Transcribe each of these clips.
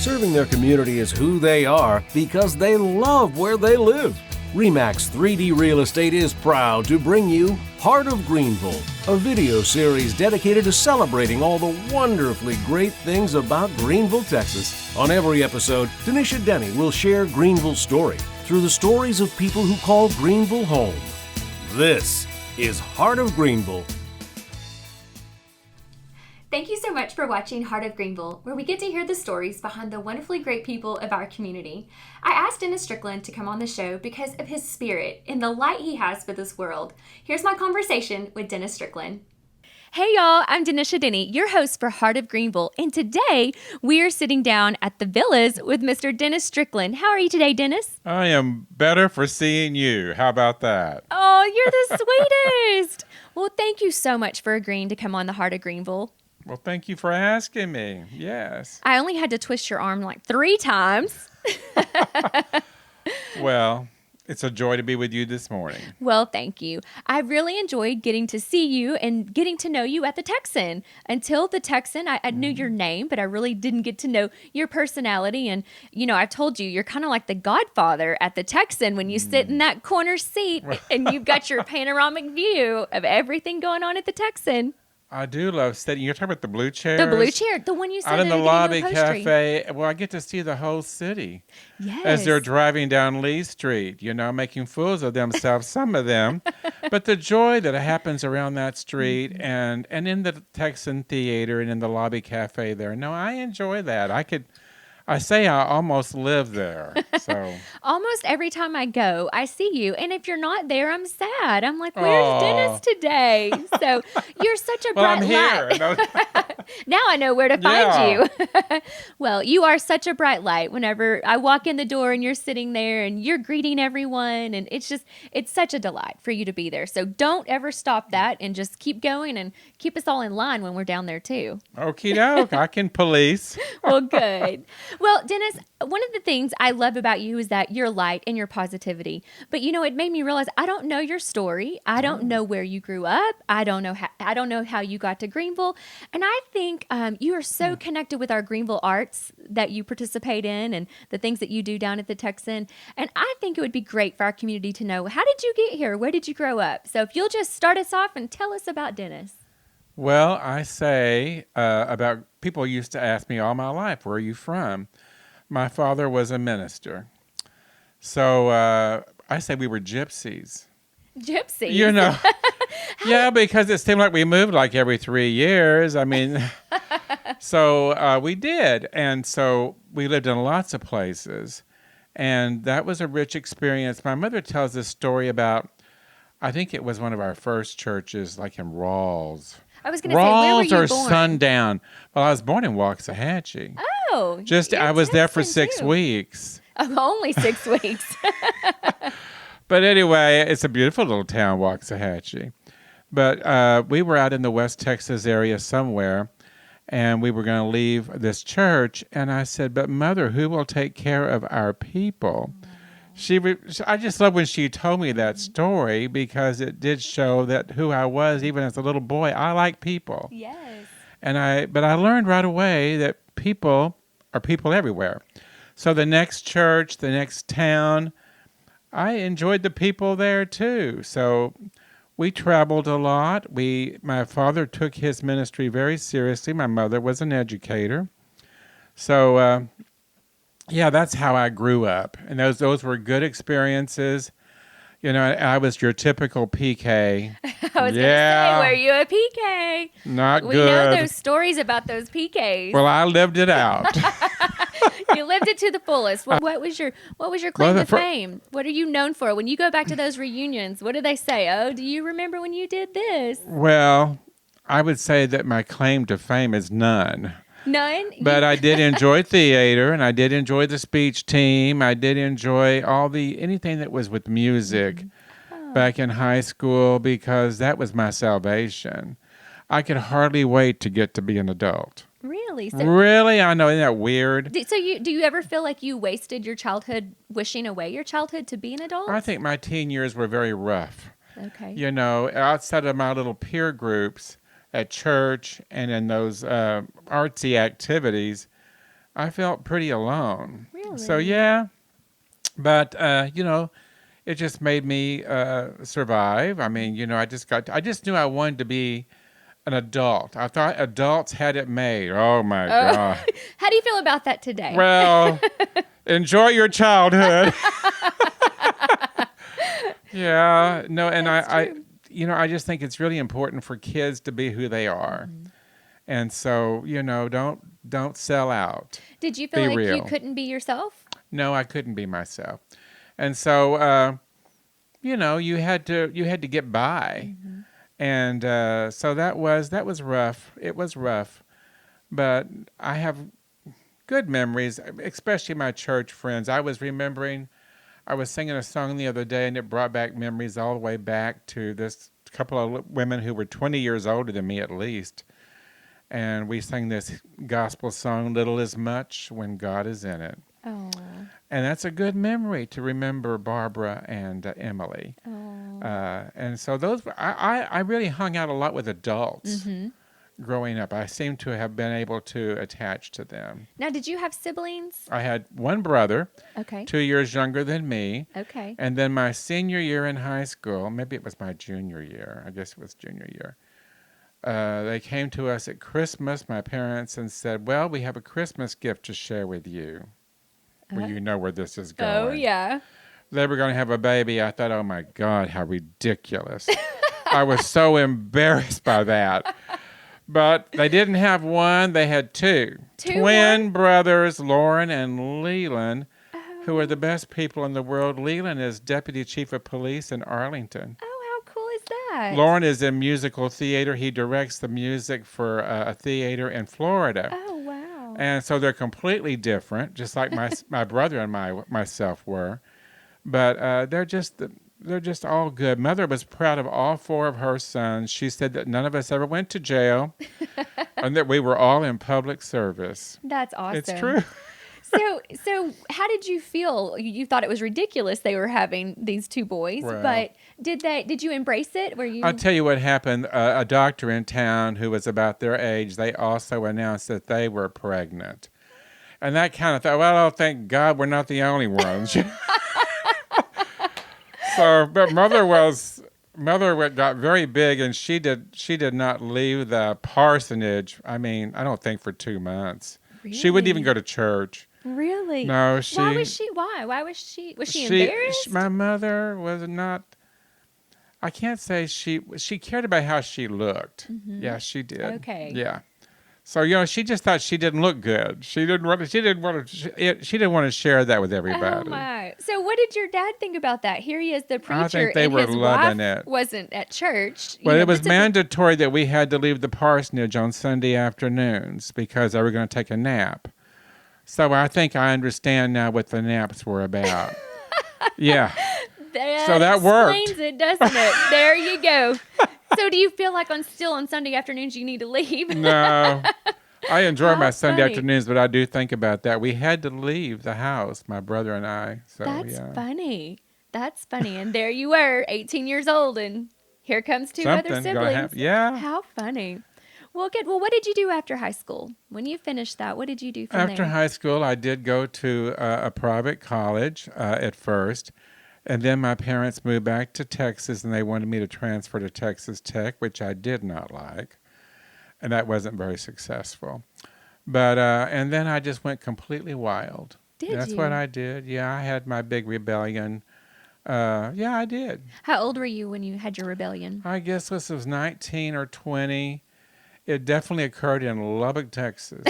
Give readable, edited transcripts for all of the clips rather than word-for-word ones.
Serving their community is who they are because they love where they live. REMAX 3D Real Estate is proud to bring you Heart of Greenville, a video series dedicated to celebrating all the wonderfully great things about Greenville, Texas. On every episode, Tanisha Denny will share Greenville's story through the stories of people who call Greenville home. This is Heart of Greenville. Thank you so much for watching Heart of Greenville, where we get to hear the stories behind the wonderfully great people of our community. I asked Dennis Strickland to come on the show because of his spirit and the light he has for this world. Here's my conversation with Dennis Strickland. Hey y'all, I'm Tanisha Denny, your host for Heart of Greenville, and today we are sitting down at the Villas with Mr. Dennis Strickland. How are you today, Dennis? I am better for seeing you. How about that? Oh, you're the sweetest. Well, thank you so much for agreeing to come on the Heart of Greenville. Well, thank you for asking me. Yes. I only had to twist your arm like 3 times. Well, it's a joy to be with you this morning. Well, thank you. I really enjoyed getting to see you and getting to know you at the Texan. Until the Texan, I knew your name, but I really didn't get to know your personality. And, you know, I've told you, you're kind of like the godfather at the Texan when you sit in that corner seat and you've got your panoramic view of everything going on at the Texan. I do love sitting. You're talking about the blue chairs? The blue chair, the one you said out in the beginning lobby of the poetry. cafe. Well, I get to see the whole city. Yes. As they're driving down Lee Street, you know, making fools of themselves, some of them. But the joy that happens around that street and in the Texan Theater and in the lobby cafe there. No, I enjoy that. I say I almost live there. So almost every time I go, I see you. And if you're not there, I'm sad. I'm like, where's Dennis today? So you're such a bright I'm here. light. Now I know where to find you. Well, you are such a bright light whenever I walk in the door and you're sitting there and you're greeting everyone. And it's such a delight for you to be there. So don't ever stop that and just keep going and keep us all in line when we're down there too. Okie doke. I can police. Well, good. Well, Dennis, one of the things I love about you is that you're light and your positivity. But you know, it made me realize I don't know your story. I don't know where you grew up. I don't know how you got to Greenville. And I think you are so connected with our Greenville arts that you participate in and the things that you do down at the Texan. And I think it would be great for our community to know, how did you get here? Where did you grow up? So if you'll just start us off and tell us about Dennis. Well, I say about people used to ask me all my life, where are you from? My father was a minister. So I say we were gypsies. Gypsies? You know, yeah, because it seemed like we moved like every 3 years. I mean, so we did. And so we lived in lots of places. And that was a rich experience. My mother tells this story about, I think it was one of our first churches, like in Rawls. I was going to say, where were you born? Rawls or Sundown. Well, I was born in Waxahachie. Oh, I was there for 6 weeks. Oh, only 6 weeks. But anyway, it's a beautiful little town, Waxahachie. But we were out in the West Texas area somewhere, and we were going to leave this church. And I said, but Mother, who will take care of our people? I just love when she told me that story because it did show that who I was, even as a little boy, I like people. Yes. But I learned right away that people are people everywhere. So the next church, the next town, I enjoyed the people there too. So we traveled a lot. My father took his ministry very seriously. My mother was an educator. So yeah, that's how I grew up. And those were good experiences. You know, I was your typical PK. I was going to say, were you a PK? Not we good. We know those stories about those PKs. Well, I lived it out. You lived it to the fullest. What was your claim to fame? What are you known for? When you go back to those reunions, what do they say? Oh, do you remember when you did this? Well, I would say that my claim to fame is none. None? But I did enjoy theater, and I did enjoy the speech team. I did enjoy anything that was with music back in high school because that was my salvation. I could hardly wait to get to be an adult. Really? Really? I know. Isn't that weird? So do you ever feel like you wasted your childhood, wishing away your childhood to be an adult? I think my teen years were very rough. Okay. You know, outside of my little peer groups at church and in those artsy activities, I felt pretty alone. Really? So yeah, but it just made me survive. I mean, I just knew I wanted to be an adult. I thought adults had it made. Oh my God. How do you feel about that today? Well, enjoy your childhood. Yeah, no, and I just think it's really important for kids to be who they are. And so, don't sell out. Did you feel Be like real. you couldn't be yourself? No, I couldn't be myself. And so, you had to get by. And so that was rough. It was rough. But I have good memories, especially my church friends. I was singing a song the other day, and it brought back memories all the way back to this couple of women who were 20 years older than me at least. And we sang this gospel song, Little is Much When God is in It. Oh. And that's a good memory to remember Barbara and Emily. Oh. And so I really hung out a lot with adults growing up. I seem to have been able to attach to them. Now, did you have siblings? I had one brother, Okay. 2 years younger than me. Okay. And then my senior year in high school, maybe it was my junior year, I guess it was junior year, they came to us at Christmas, my parents, and said, well, we have a Christmas gift to share with you. Well, you know where this is going. Oh, yeah. They were going to have a baby. I thought, oh, my God, how ridiculous. I was so embarrassed by that. But they didn't have one. They had two. Twin brothers, Lauren and Leland, who are the best people in the world. Leland is deputy chief of police in Arlington. Oh, how cool is that? Lauren is in musical theater. He directs the music for a theater in Florida. Oh, wow. And so they're completely different, just like my brother and myself were. But they're just all good. Mother was proud of all four of her sons. She said that none of us ever went to jail and that we were all in public service. That's awesome. It's true. So how did you feel? You thought it was ridiculous they were having these two boys, Well, but did you embrace it? Were you? I'll tell you what happened. A doctor in town who was about their age, they also announced that they were pregnant. And that kind of thought, well, oh, thank God we're not the only ones. So, but mother got very big, and she did not leave the parsonage. I mean, I don't think for 2 months. Really? She wouldn't even go to church. Really? No, Why was she? Why? Why was she? Was she embarrassed? My mother was not. I can't say she cared about how she looked. Mm-hmm. Yeah, she did. Okay. Yeah. So she just thought she didn't look good. She didn't want to share that with everybody. Oh my! So what did your dad think about that? Here he is, the preacher, I think they and were his loving wife it. Wasn't at church. Well, it was mandatory that we had to leave the parsonage on Sunday afternoons because they were going to take a nap. So I think I understand now what the naps were about. Yeah. That worked. Explains it, doesn't it? There you go. So do you feel like still on Sunday afternoons you need to leave? No. I enjoy my Sunday funny. afternoons, but I do think about that. We had to leave the house, my brother and I. So, That's yeah. funny. That's funny. And there you were, 18 years old, and here comes two other Something gonna siblings. yeah. How funny. Well, good. Well, what did you do after high school? When you finished that, what did you do from there? After high school, I did go to a private college at first. And then my parents moved back to Texas, and they wanted me to transfer to Texas Tech, which I did not like. And that wasn't very successful. But and then I just went completely wild. That's what I did. Yeah, I had my big rebellion. Yeah, I did. How old were you when you had your rebellion? I guess this was 19 or 20. It definitely occurred in Lubbock, Texas.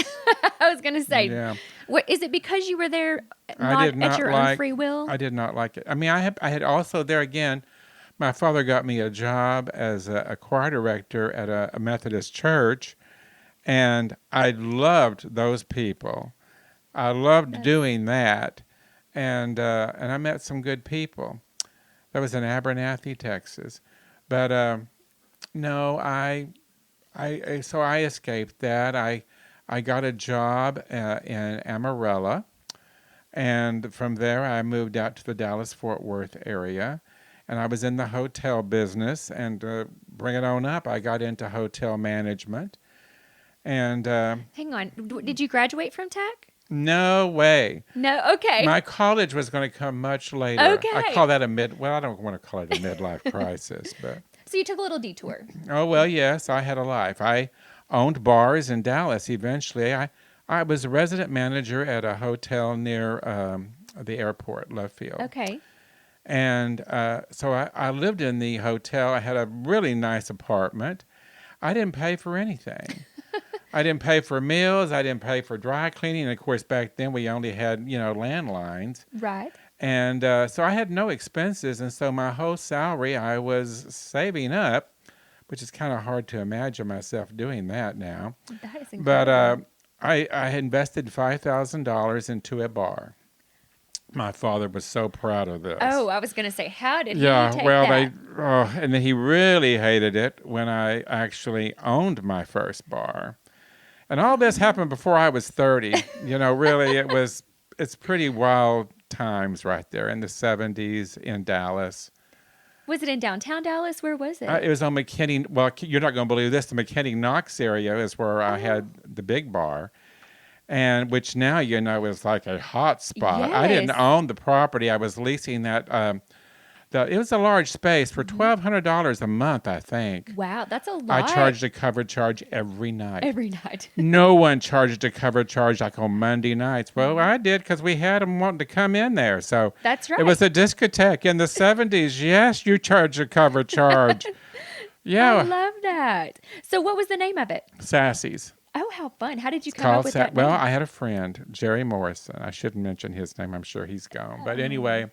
I was going to say, Yeah. What, is it because you were there I did not at your own free will? I did not like it. I mean, I had also there again, my father got me a job as a choir director at a Methodist church, and I loved those people. I loved doing that, and I met some good people. That was in Abernathy, Texas. But no, so I escaped that. I got a job in Amarillo, and from there I moved out to the Dallas-Fort Worth area, and I was in the hotel business, and bring it on up, I got into hotel management. And hang on, did you graduate from Tech? No way. No, okay. My college was going to come much later. Okay. I call that well, I don't want to call it a midlife crisis, but. So you took a little detour. Oh, well, yes, I had a life. I owned bars in Dallas eventually. I was a resident manager at a hotel near the airport, Love Field. Okay. And so I lived in the hotel. I had a really nice apartment. I didn't pay for anything. I didn't pay for meals. I didn't pay for dry cleaning. And of course, back then we only had, landlines. Right. And so I had no expenses. And so my whole salary I was saving up, which is kind of hard to imagine myself doing that now. That is incredible. But I had invested $5,000 into a bar. My father was so proud of this. Oh, I was going to say, how did he take that? And then he really hated it when I actually owned my first bar. And all this happened before I was 30. Really, it's pretty wild times right there in the 70s in Dallas. Was it in downtown Dallas? Where was it? It was on McKinney. Well, you're not going to believe this. The McKinney-Knox area is where I had the big bar. And which now, is like a hot spot. Yes. I didn't own the property. I was leasing that. It was a large space for $1,200 a month, I think. Wow, that's a lot. I charged a cover charge every night. Every night. No one charged a cover charge like on Monday nights. Well, I did because we had them wanting to come in there. So that's right. It was a discotheque in the 70s. Yes, you charge a cover charge. Yeah. I love that. So what was the name of it? Sassys. Oh, how fun. How did you come up with that Well, name? I had a friend, Jerry Morrison. I shouldn't mention his name. I'm sure he's gone. But anyway,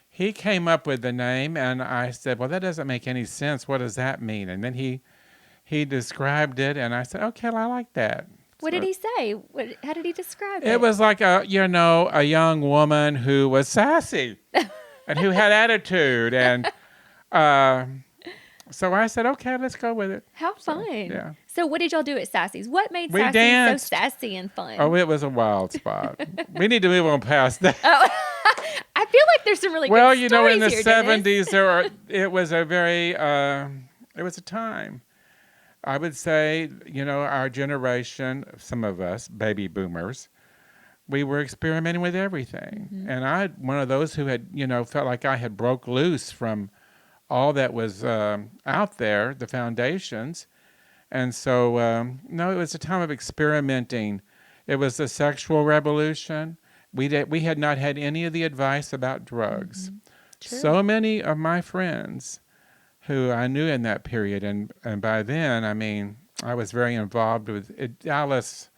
he came up with the name, and I said, well, that doesn't make any sense. What does that mean? And then he described it, and I said, okay, well, I like that. What did he say? How did he describe it? It was like a young woman who was sassy and who had attitude. And so I said, okay, let's go with it. How fun. Yeah. So what did y'all do at Sassy's? What made We Sassy's danced. so sassy and fun? Oh, it was a wild spot. We need to move on past that. Oh, I feel like there's some really Well, good stories in the here, 70s, it was a very, it was a time. I would say, our generation, some of us, baby boomers, we were experimenting with everything. Mm-hmm. And I'm one of those who had, felt like I had broke loose from all that was out there, the foundations. And so, no, it was a time of experimenting. It was the sexual revolution. We had not had any of the advice about drugs. Mm-hmm. So many of my friends who I knew in that period, and by then, I was very involved with Dallas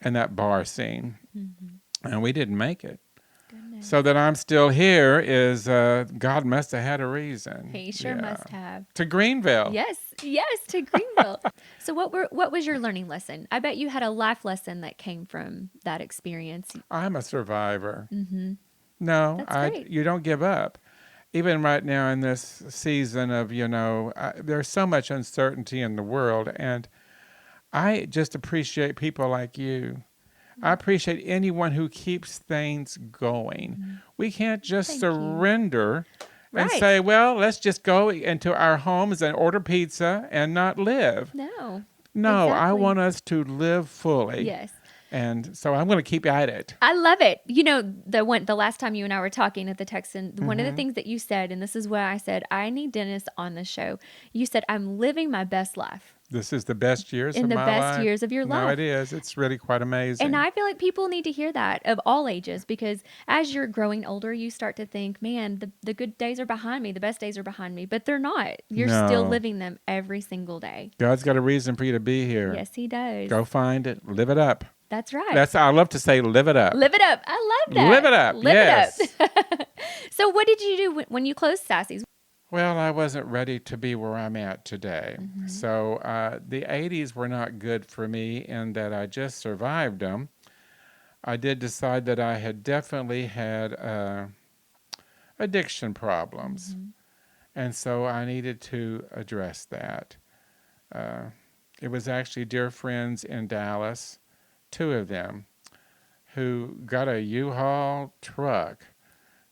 and that bar scene. Mm-hmm. And we didn't make it. Goodness. So that I'm still here is God must have had a reason. He sure must have. To Greenville. Yes, to Greenville. So what was your learning lesson? I bet you had a life lesson that came from that experience. I'm a survivor. Mm-hmm. No, That's great. You don't give up. Even right now in this season of, there's so much uncertainty in the world, and I just appreciate people like you. I appreciate anyone who keeps things going. Mm-hmm. We can't just surrender and say, well, let's just go into our homes and order pizza and not live. No, exactly. I exactly. want us to live fully. Yes. And so I'm going to keep at it. I love it. The last time you and I were talking at the Texan, one of the things that you said, and this is why I said, I need Dennis on the show. You said, I'm living my best life. This is the best years of my life. In the best years of your life. No, it is. It's really quite amazing. And I feel like people need to hear that of all ages, because as you're growing older, you start to think, man, the good days are behind me. The best days are behind me. But they're not. You're still living them every single day. God's got a reason for you to be here. Yes, he does. Go find it. Live it up. That's right. I love to say live it up. Live it up. I love that. Live it up. Yes. It up. So what did you do when you closed Sassy's? Well, I wasn't ready to be where I'm at today. Mm-hmm. So the 80s were not good for me in that I just survived them. I did decide that I had definitely had addiction problems. Mm-hmm. And so I needed to address that. It was actually dear friends in Dallas, 2 of them, who got a U-Haul truck,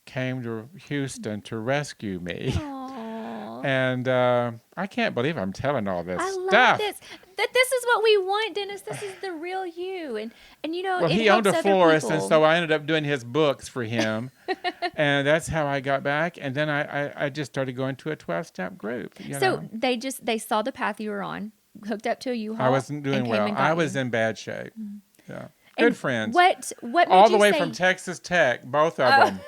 came to Houston to rescue me. Aww. And I can't believe I'm telling all this I love stuff. this. that this is what we want, Dennis. This is the real you. And you know, Well, it he owned helps a other florist, and people. so I ended up doing his books for him. And that's how I got back. And then I just started going to a 12-step group. So they saw the path you were on, hooked up to a U-Haul. I wasn't doing and came well. and got I was you. in bad shape. Yeah. And Good friends. What made All you the way say, from Texas Tech, both of them.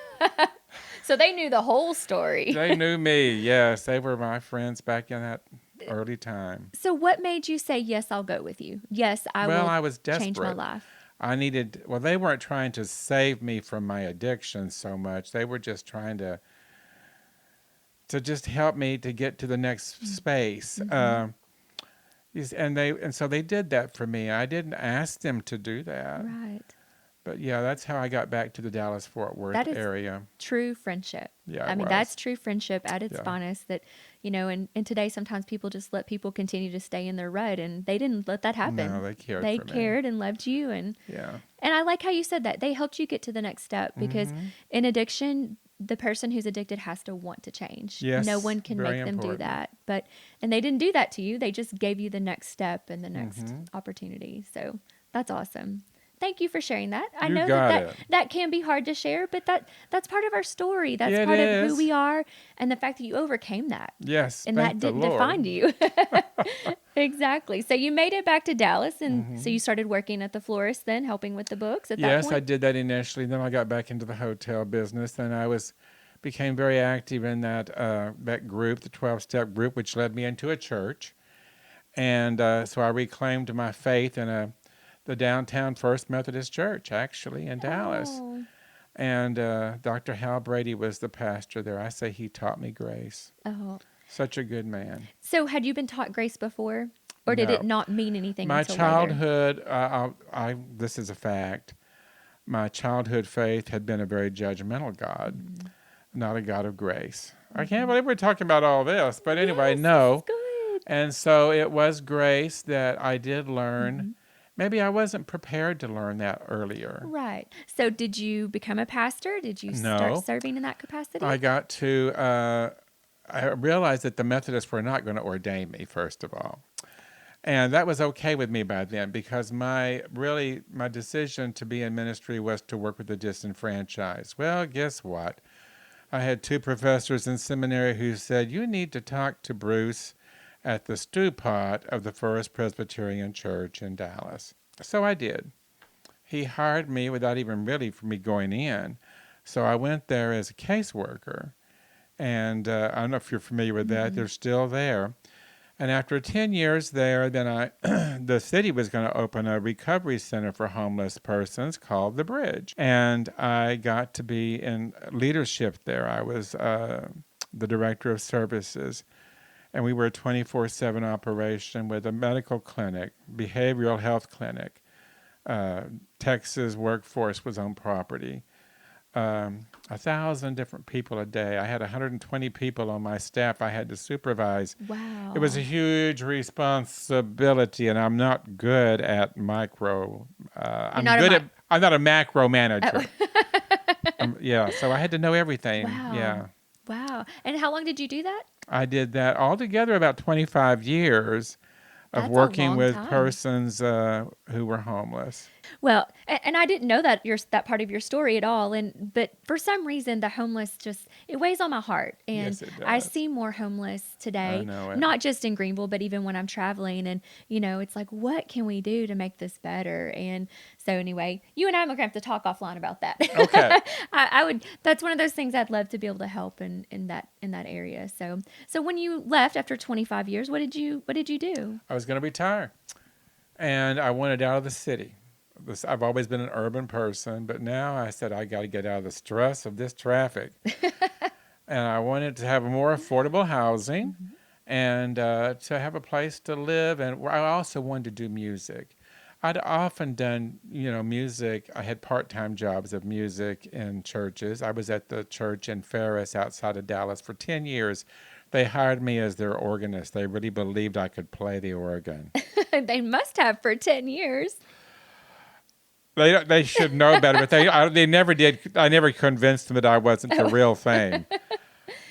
So they knew the whole story. They knew me. Yes, they were my friends back in that early time. So what made you say, yes, I'll go with you? Yes, I will I was desperate. change my life. They weren't trying to save me from my addiction so much. They were just trying to just help me to get to the next space. And so they did that for me. I didn't ask them to do that. Right. But yeah, that's how I got back to the Dallas-Fort Worth area. True friendship. Yeah, I mean, that's true friendship at its finest. That, you know, and today sometimes people just let people continue to stay in their rut, and they didn't let that happen. No, they cared. They for me. cared and loved you, and I like how you said that. They helped you get to the next step, because in addiction, the person who's addicted has to want to change. Yes, no one can make them do that. And they didn't do that to you. They just gave you the next step and the next opportunity. So that's awesome. Thank you for sharing that. I know that can be hard to share, but that's part of our story. That's part of who we are, and the fact that you overcame that. Yes, and that didn't define you. Exactly. So you made it back to Dallas, and so you started working at the florist, then helping with the books at that point? Yes, I did that initially. Then I got back into the hotel business, and I became very active in that group, the 12-step group, which led me into a church. And so I reclaimed my faith in the downtown First Methodist Church, actually, in Dallas. And Dr. Hal Brady was the pastor there. I say he taught me grace. Oh. Such a good man. So had you been taught grace before? Or did it not mean anything My until childhood, this is a fact, my childhood faith had been a very judgmental God, not a God of grace. I can't believe we're talking about all this. But anyway, no. Good. And so it was grace that I did learn. Maybe I wasn't prepared to learn that earlier. Right. So did you become a pastor? Did you start serving in that capacity? I got to, I realized that the Methodists were not going to ordain me, first of all. And that was okay with me by then, because my decision to be in ministry was to work with the disenfranchised. Well, guess what? I had 2 professors in seminary who said, you need to talk to Bruce at the stew pot of the First Presbyterian Church in Dallas. So I did. He hired me without even really for me going in. So I went there as a caseworker. And I don't know if you're familiar with that. They're still there. And after 10 years there, then the city was going to open a recovery center for homeless persons called The Bridge. And I got to be in leadership there. I was the director of services. And we were a 24/7 operation with a medical clinic, behavioral health clinic. Texas workforce was on property. 1,000 different people a day. I had 120 people on my staff I had to supervise. Wow. It was a huge responsibility, and I'm not good at micro. I'm not a macro manager. So I had to know everything. Wow. Yeah. Wow. And how long did you do that? I did that altogether about 25 years of That's a working long with time. persons who were homeless. Well, and I didn't know that that part of your story at all. But for some reason, the homeless it weighs on my heart. And Yes, it does. I see more homeless today, I know it. not just in Greenville, but even when I'm traveling. And, it's like, what can we do to make this better? And so anyway, you and I are going to have to talk offline about that. Okay. I would, that's one of those things I'd love to be able to help in that area. So when you left after 25 years, what did you do? I was going to retire, and I wanted out of the city. I've always been an urban person, but now I said I got to get out of the stress of this traffic. And I wanted to have more affordable housing and to have a place to live. And I also wanted to do music. I'd often done, music. I had part-time jobs of music in churches. I was at the church in Ferris outside of Dallas for 10 years. They hired me as their organist. They really believed I could play the organ. They must have for 10 years. They should know better, but they never did. I never convinced them that I wasn't the real thing.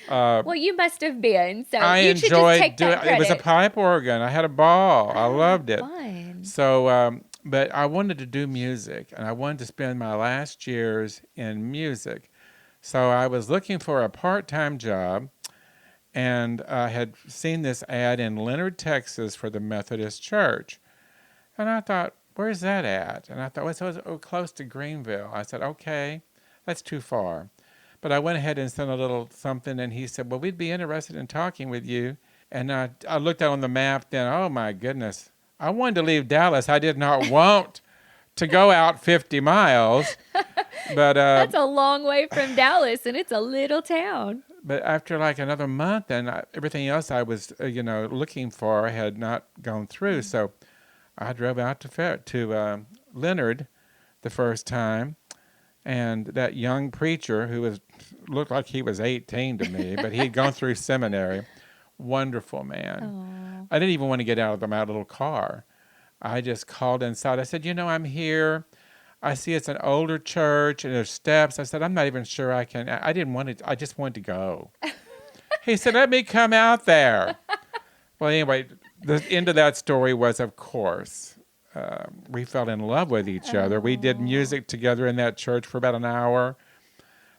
Well, you must have been. So I you should just take enjoyed doing that it. It was a credit. pipe organ. I had a ball. I Oh, loved it. fun. So, but I wanted to do music, and I wanted to spend my last years in music. So I was looking for a part-time job, and I had seen this ad in Leonard, Texas for the Methodist Church. And I thought, where's that at? And I thought, well, it's close to Greenville. I said, okay, that's too far. But I went ahead and sent a little something, and he said, well, we'd be interested in talking with you. And I looked out on the map then, oh, my goodness. I wanted to leave Dallas. I did not want to go out 50 miles. But That's a long way from Dallas, and it's a little town. But after like another month, and everything else I was, looking for had not gone through. So I drove out to Leonard the first time. And that young preacher who looked like he was 18 to me, but he'd gone through seminary, wonderful man. Aww. I didn't even want to get out of my little car. I just called inside. I said, I'm here. I see it's an older church and there's steps. I said, I'm not even sure I can. I didn't want to. I just wanted to go. He said, let me come out there. Well, anyway, the end of that story was, of course, we fell in love with each other. We did music together in that church for about an hour.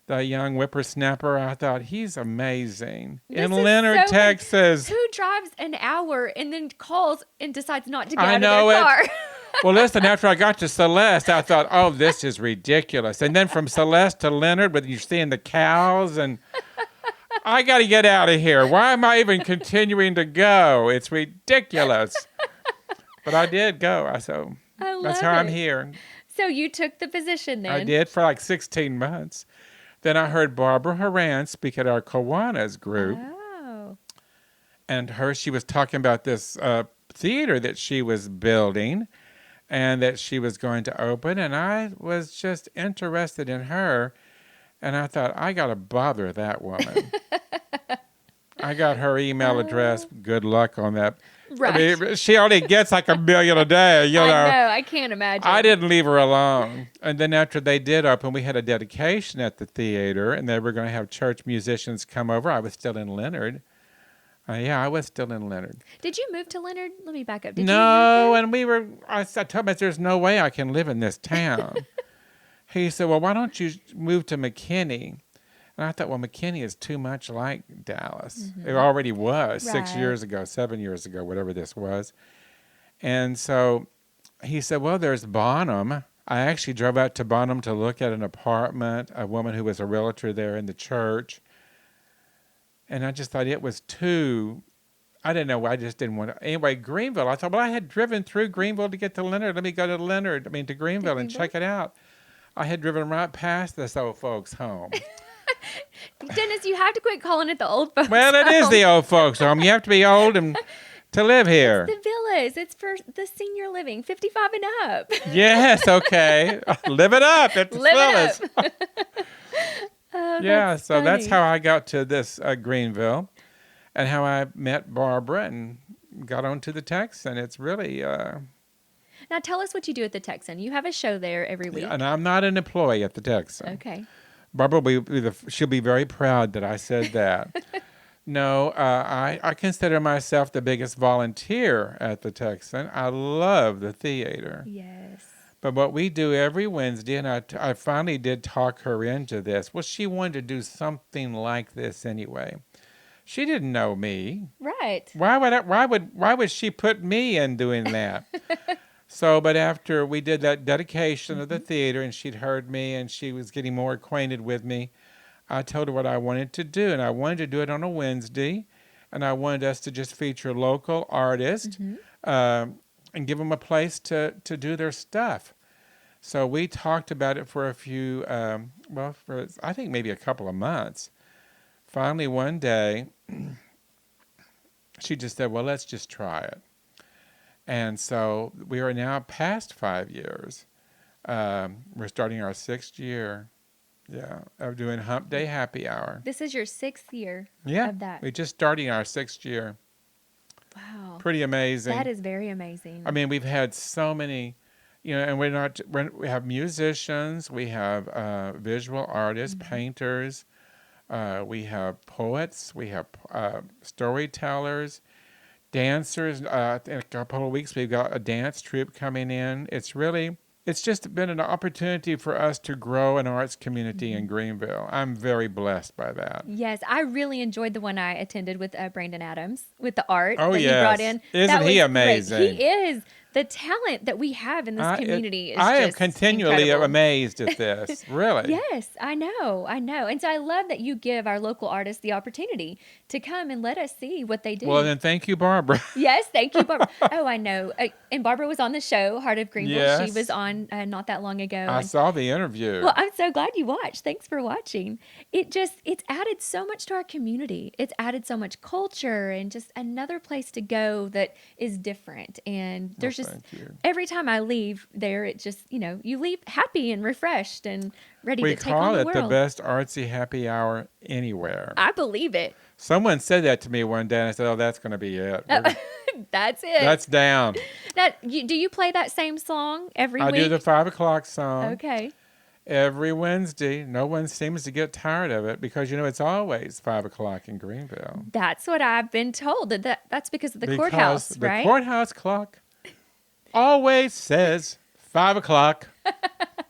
The young whippersnapper, I thought, he's amazing. In Leonard, Texas. Who drives an hour and then calls and decides not to get out of know their it. car? Well, listen, after I got to Celeste, I thought, oh, this is ridiculous. And then from Celeste to Leonard, with you seeing the cows, and I got to get out of here. Why am I even continuing to go? It's ridiculous. But I did go. That's how I'm here. So you took the position then. I did for like 16 months. Then I heard Barbara Horan speak at our Kiwanis group. Oh. And she was talking about this theater that she was building and that she was going to open. And I was just interested in her. And I thought, I got to bother that woman. I got her email address. Good luck on that. Right. I mean, she only gets like $1 million a day, I know. I can't imagine. I didn't leave her alone. And then after they did open, we had a dedication at the theater, and they were going to have church musicians come over. I was still in Leonard. I was still in Leonard. Did you move to Leonard? Let me back up. Did No, you move there? and I told him, there's no way I can live in this town. He said, well, why don't you move to McKinney? And I thought, well, McKinney is too much like Dallas. Mm-hmm. It already was 6 years ago, 7 years ago, whatever this was. And so he said, well, there's Bonham. I actually drove out to Bonham to look at an apartment, a woman who was a realtor there in the church. And I just thought it was I didn't know. I just didn't want to. Anyway, Greenville. I thought, well, I had driven through Greenville to get to Leonard. Let me go to Greenville and check it out. I had driven right past this old folks' home. Dennis, you have to quit calling it the old folks Well, it is the old folks' home. You have to be old to live here. It's the villas. It's for the senior living, 55 and up. Yes, okay. Live it up at the villas. Yeah, so funny. that's how I got to this Greenville and how I met Barbara and got onto the Texan. It's really... Now tell us what you do at the Texan. You have a show there every week. And I'm not an employee at the Texan. Okay. Barbara, she'll be very proud that I said that. No, I consider myself the biggest volunteer at the Texan. I love the theater. Yes. But what we do every Wednesday, and I finally did talk her into this, well, she wanted to do something like this anyway. She didn't know me. Right. Why would she put me in doing that? So, but after we did that dedication of the theater and she'd heard me and she was getting more acquainted with me, I told her what I wanted to do. And I wanted to do it on a Wednesday. And I wanted us to just feature local artists and give them a place to do their stuff. So we talked about it for a few, for I think maybe a couple of months. Finally, one day, she just said, well, let's just try it. And so we are now past 5 years. We're starting our 6th year, of doing Hump Day Happy Hour. This is your 6th year of that. We're just starting our 6th year. Wow. Pretty amazing. That is very amazing. I mean, we've had so many, and we have musicians, we have visual artists, painters, We have poets. We have storytellers, dancers. In a couple of weeks, we've got a dance troupe coming in. It's just been an opportunity for us to grow an arts community in Greenville. I'm very blessed by that. Yes, I really enjoyed the one I attended with Brandon Adams with the art Oh, that he brought yes. in. Isn't That he was amazing? Great. He is. The talent that we have in this community is I am just continually incredible. amazed at this, really. Yes, I know. And so I love that you give our local artists the opportunity to come and let us see what they do. Well, then thank you, Barbara. Yes, thank you, Barbara. Oh, I know. And Barbara was on the show, Heart of Greenville. Yes. She was on not that long ago. I and- saw the interview. Well, I'm so glad you watched. Thanks for watching. It's added so much to our community. It's added so much culture and just another place to go that is different. And there's just thank you. every time I leave there, it just, you leave happy and refreshed and ready We to take on call the it world. the best artsy happy hour anywhere. I believe it. Someone said that to me one day, and I said, "Oh, that's going to be it. That's it. That's down." Now, do you play that same song every I week? do the 5 o'clock song Okay. every Wednesday. No one seems to get tired of it because it's always 5 o'clock in Greenville. That's what I've been told. That's because of the Because courthouse, the right? courthouse clock always says 5 o'clock.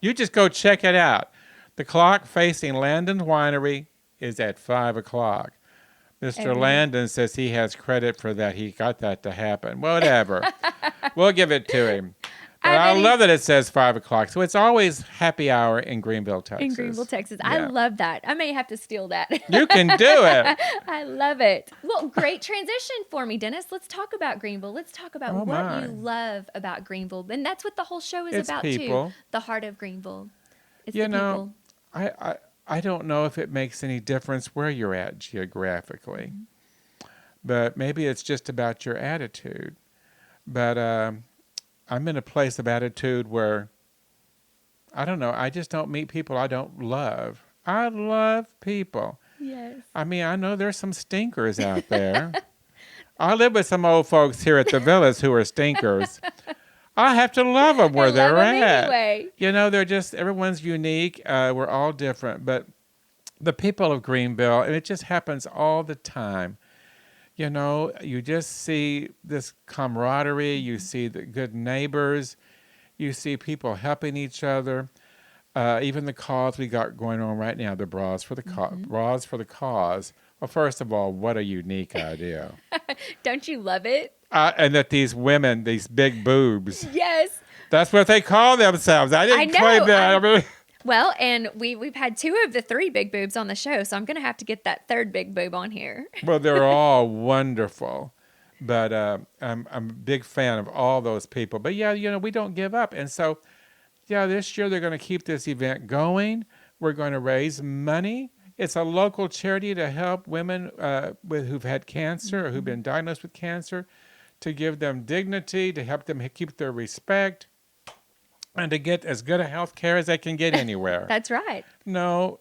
You just go check it out. The clock facing Landon's Winery is at 5 o'clock. Mr. Every- Landon says he has credit for that. He got that to happen. Whatever. We'll give it to him. But I bet love that it says 5 o'clock. So it's always happy hour in Greenville, Texas. In Greenville, Texas. I Yeah. love that. I may have to steal that. You can do it. I love it. Well, great transition for me, Dennis. Let's talk about Greenville. Let's talk about Oh, what my. you love about Greenville. And that's what the whole show is It's about, people. too. The heart of Greenville. It's You the know, people. I don't know if it makes any difference where you're at geographically, but maybe it's just about your attitude. But I'm in a place of attitude where, I don't know, I just don't meet people I don't love. I love people. Yes. I mean, I know there's some stinkers out there. I live with some old folks here at the villas who are stinkers. I have to love them where I they're love 'em at. anyway. They're just, everyone's unique. We're all different. But the people of Greenville, and it just happens all the time. You just see this camaraderie. You see the good neighbors. You see people helping each other. Even the cause we got going on right now, the Bras for the Bras for the Cause. Well, first of all, what a unique idea. Don't you love it? And that these women, these big boobs, Yes. that's what they call themselves. I didn't I claim know, that. I mean, Well, and we've had 2 of the 3 big boobs on the show, so I'm going to have to get that 3rd big boob on here. well, they're all wonderful. But I'm a big fan of all those people. But yeah, we don't give up. And so, yeah, this year they're going to keep this event going. We're going to raise money. It's a local charity to help women who've had cancer or who've been diagnosed with cancer, to give them dignity, to help them keep their respect, and to get as good a health care as they can get anywhere. That's right. No,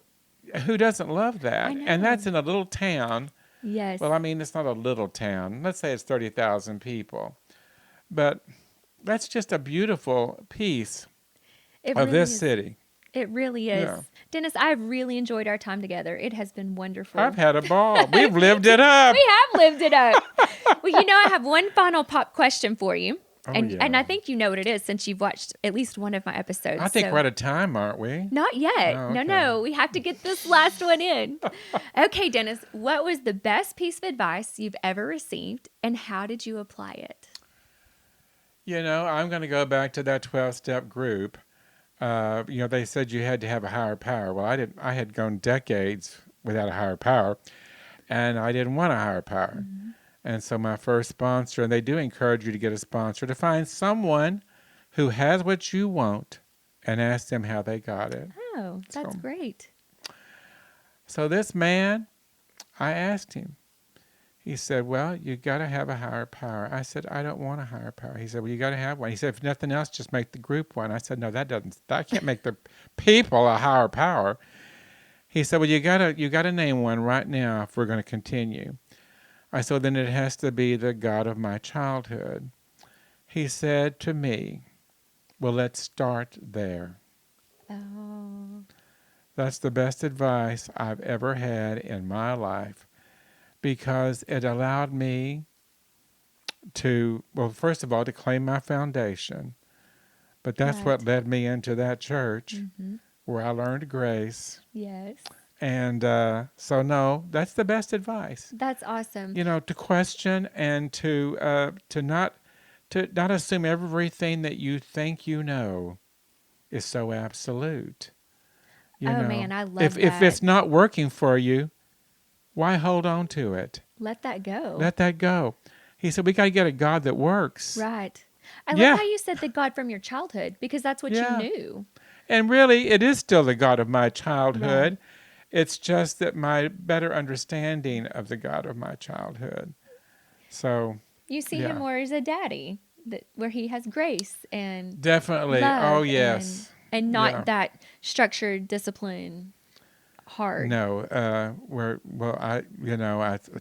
who doesn't love that? I know. And that's in a little town. Yes. Well, I mean, it's not a little town. Let's say it's 30,000 people. But that's just a beautiful piece It of really this is. city. It really is. Yeah. Dennis, I've really enjoyed our time together. It has been wonderful. I've had a ball. We've lived it up. We have lived it up. Well, I have one final pop question for you. Oh, and yeah. I think you know what it is since you've watched at least one of my episodes. I think so- we're out of time, aren't we? Not yet. Oh, No. okay. We have to get this last one in. Okay, Dennis, what was the best piece of advice you've ever received, and how did you apply it? I'm going to go back to that 12-step group. They said you had to have a higher power. Well, I had gone decades without a higher power, and I didn't want a higher power. Mm-hmm. And so my first sponsor, and they do encourage you to get a sponsor, to find someone who has what you want and ask them how they got it. Oh, that's So- great. So this man, I asked him. He said, well, you got to have a higher power. I said, I don't want a higher power. He said, well, you got to have one. He said, if nothing else, just make the group one. I said, no, that can't make the people a higher power. He said, well, you got to name one right now if we're going to continue. I said, then it has to be the God of my childhood. He said to me, well, let's start there. Oh. That's the best advice I've ever had in my life, because it allowed me to, well, first of all, to claim my foundation. But that's Right. what led me into that church Mm-hmm. where I learned grace. Yes. And so, no, that's the best advice. That's awesome. You know, to question and to not assume everything that you think you know is so absolute. You Oh, know, man, I love if that. it's not working for you, why hold on to it? Let that go. Let that go. He said, we got to get a God that works. Right. I Yeah. love how you said the God from your childhood, because that's what Yeah. you knew. And really, it is still the God of my childhood. Right. It's just that my better understanding of the God of my childhood. So, You see Yeah. him more as a daddy, where he has grace and definitely. love Oh, yes. and not Yeah. that structured discipline hard. No, I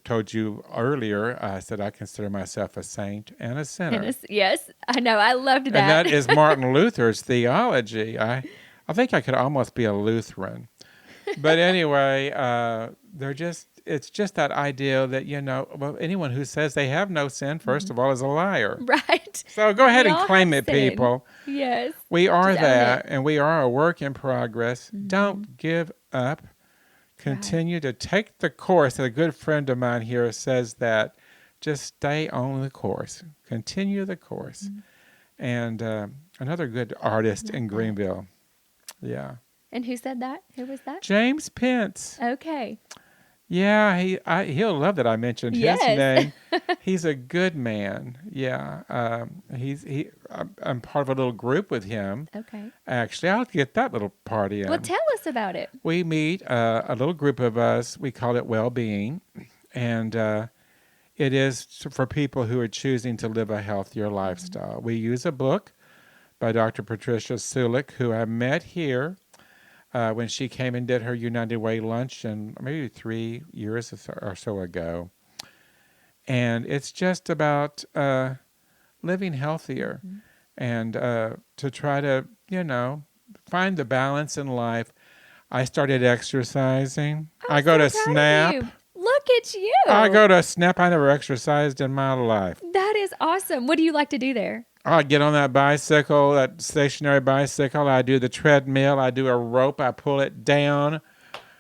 told you earlier, I said I consider myself a saint and a sinner. And yes, I know. I loved that. And that is Martin Luther's theology. I think I could almost be a Lutheran. But anyway, it's just that idea that, well, anyone who says they have no sin, first of all, is a liar. Right. So go ahead We and all claim have it, sin. people. Yes. We are Just own that, it. and we are a work in progress. Mm-hmm. Don't give up. Continue to take the course. A good friend of mine here says that just stay on the course. Continue the course. Mm-hmm. And another good artist in Greenville. Yeah. And who said that? Who was that? James Pence. Okay. Yeah, he'll love that I mentioned his Yes. name. He's a good man. Yeah, I'm part of a little group with him. Okay. Actually, I'll get that little party in. Well, tell us about it. We meet a little group of us. We call it Well-Being, and it is for people who are choosing to live a healthier lifestyle. We use a book by Dr. Patricia Sulik, who I met here when she came and did her United Way luncheon maybe 3 years or so ago. And it's just about living healthier and to try to, find the balance in life. I started exercising. I go to Snap. Look at you. I go to Snap. I never exercised in my life. That is awesome. What do you like to do there? I get on that bicycle, that stationary bicycle. I do the treadmill. I do a rope. I pull it down.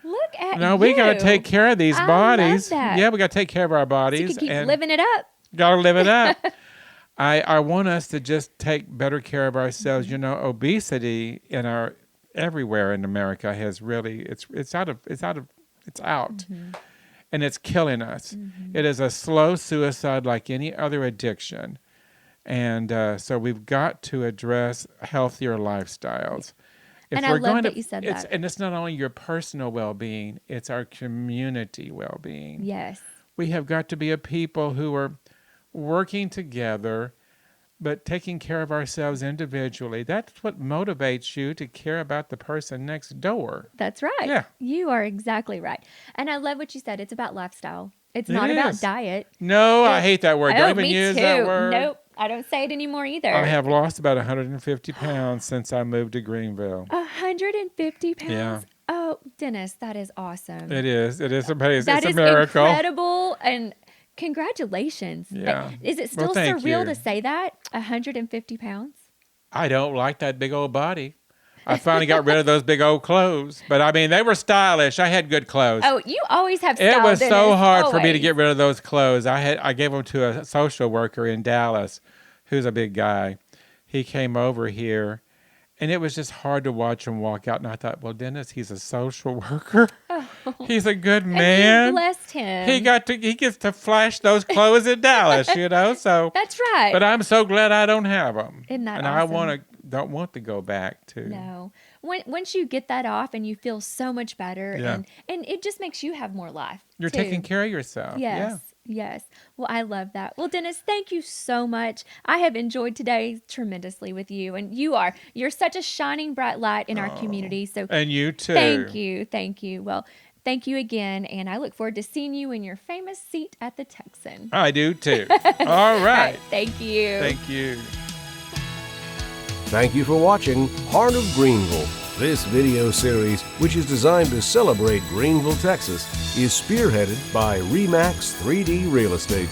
Look at you. No, we got to take care of these bodies. Love that. Yeah, we got to take care of our So bodies. you can keep and living it up. got to live it up. I want us to just take better care of ourselves. Obesity everywhere in America has really it's out, and it's killing us. It is a slow suicide like any other addiction. And so we've got to address healthier lifestyles. And I love that you said that. And it's not only your personal well-being, it's our community well-being. Yes. We have got to be a people who are working together, but taking care of ourselves individually. That's what motivates you to care about the person next door. That's right. Yeah. You are exactly right. And I love what you said. It's about lifestyle. It's not about diet. No, I hate that word. Oh, Don't even me use too. that word. Nope. I don't say it anymore either. I have lost about 150 pounds since I moved to Greenville. 150 pounds? Yeah. Oh, Dennis, that is awesome. It is. It is amazing. That It's is a miracle. incredible. And congratulations. Yeah. Is it Well, still thank surreal you. to say that? 150 pounds? I don't like that big old body. I finally got rid of those big old clothes. But I mean, they were stylish. I had good clothes. Oh, you always have style, It was so Dennis, hard for me to always. get rid of those clothes. I gave them to a social worker in Dallas, who's a big guy. He came over here, and it was just hard to watch him walk out. And I thought, well, Dennis, he's a social worker. He's a good And man. you blessed him. He gets to flash those clothes in Dallas, So That's right. But I'm so glad I don't have them. Isn't that and awesome? I don't want to go back to. No. Once you get that off and you feel so much better, Yeah. and it just makes you have more life. You're too. taking care of yourself. Yes. Yes. Well, I love that. Well, Dennis, thank you so much. I have enjoyed today tremendously with you, and you're such a shining bright light in our community. So And you too. thank you. Thank you. Well, thank you again, and I look forward to seeing you in your famous seat at the Texan. I do too. All right. Thank you. Thank you. Thank you for watching Heart of Greenville. This video series, which is designed to celebrate Greenville, Texas, is spearheaded by REMAX 3D Real Estate.